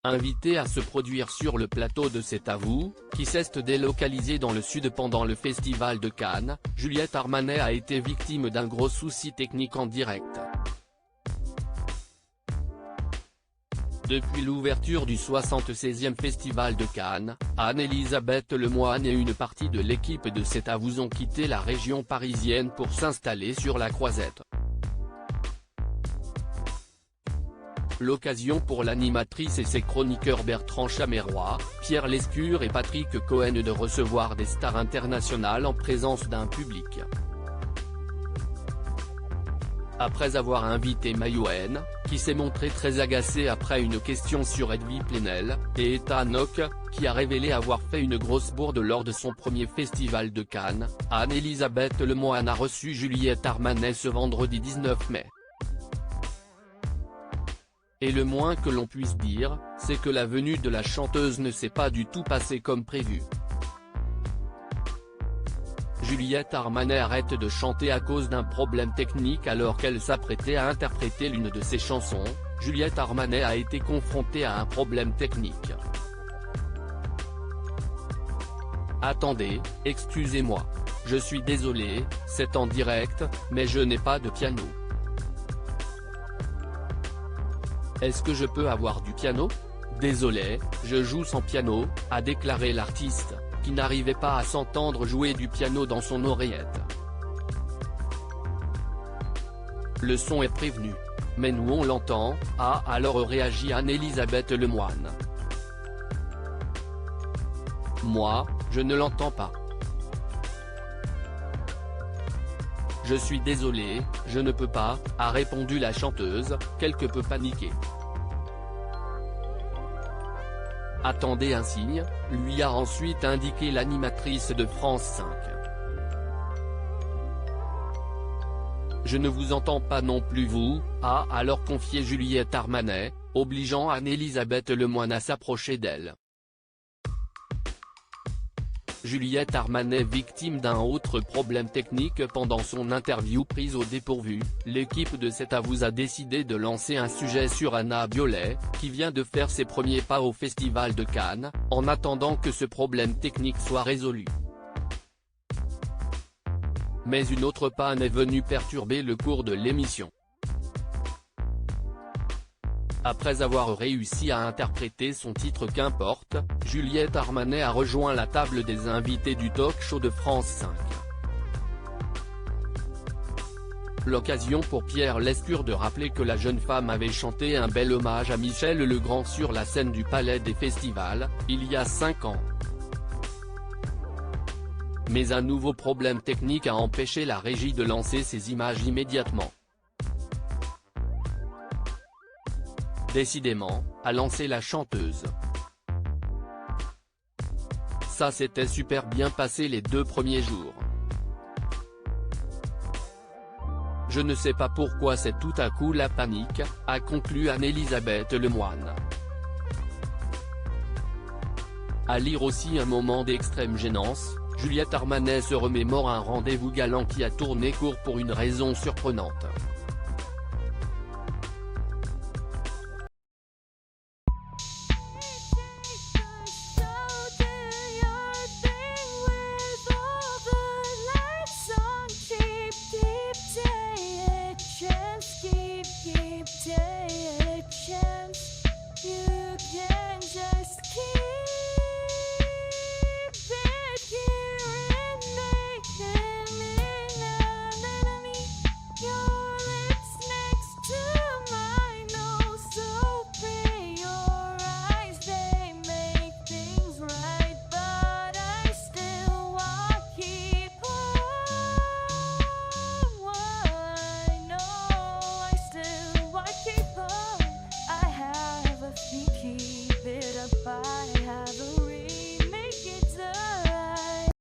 Invitée à se produire sur le plateau de C'est à vous, qui s'est délocalisé dans le sud pendant le festival de Cannes, Juliette Armanet a été victime d'un gros souci technique en direct. Depuis l'ouverture du 76e festival de Cannes, Anne-Elisabeth Lemoine et une partie de l'équipe de C'est à vous ont quitté la région parisienne pour s'installer sur la Croisette. L'occasion pour l'animatrice et ses chroniqueurs Bertrand Chameroy, Pierre Lescure et Patrick Cohen de recevoir des stars internationales en présence d'un public. Après avoir invité Mayouen, qui s'est montré très agacé après une question sur Edwy Plenel, et Ethan Hawke, qui a révélé avoir fait une grosse bourde lors de son premier festival de Cannes, Anne-Elisabeth Lemoine a reçu Juliette Armanet ce vendredi 19 mai. Et le moins que l'on puisse dire, c'est que la venue de la chanteuse ne s'est pas du tout passée comme prévu. Juliette Armanet arrête de chanter à cause d'un problème technique alors qu'elle s'apprêtait à interpréter l'une de ses chansons. Juliette Armanet a été confrontée à un problème technique. Attendez, excusez-moi. Je suis désolé, c'est en direct, mais je n'ai pas de piano. Est-ce que je peux avoir du piano ? Désolé, je joue sans piano, a déclaré l'artiste, qui n'arrivait pas à s'entendre jouer du piano dans son oreillette. Le son est prévenu. Mais nous on l'entend, a alors réagi Anne-Elisabeth Lemoine. Moi, je ne l'entends pas. Je suis désolé, je ne peux pas, a répondu la chanteuse, quelque peu paniquée. Attendez un signe, lui a ensuite indiqué l'animatrice de France 5. Je ne vous entends pas non plus vous, a alors confié Juliette Armanet, obligeant Anne-Elisabeth Lemoine à s'approcher d'elle. Juliette Armanet victime d'un autre problème technique pendant son interview prise au dépourvu, l'équipe de C'est à vous a décidé de lancer un sujet sur Anna Biolay, qui vient de faire ses premiers pas au festival de Cannes, en attendant que ce problème technique soit résolu. Mais une autre panne est venue perturber le cours de l'émission. Après avoir réussi à interpréter son titre Qu'importe, Juliette Armanet a rejoint la table des invités du talk-show de France 5. L'occasion pour Pierre Lescure de rappeler que la jeune femme avait chanté un bel hommage à Michel Legrand sur la scène du Palais des Festivals, il y a 5 ans. Mais un nouveau problème technique a empêché la régie de lancer ces images immédiatement. Décidément, a lancé la chanteuse. Ça s'était super bien passé les 2 premiers jours. Je ne sais pas pourquoi c'est tout à coup la panique, a conclu Anne-Elisabeth Lemoine. À lire aussi un moment d'extrême gênance, Juliette Armanet se remémore un rendez-vous galant qui a tourné court pour une raison surprenante.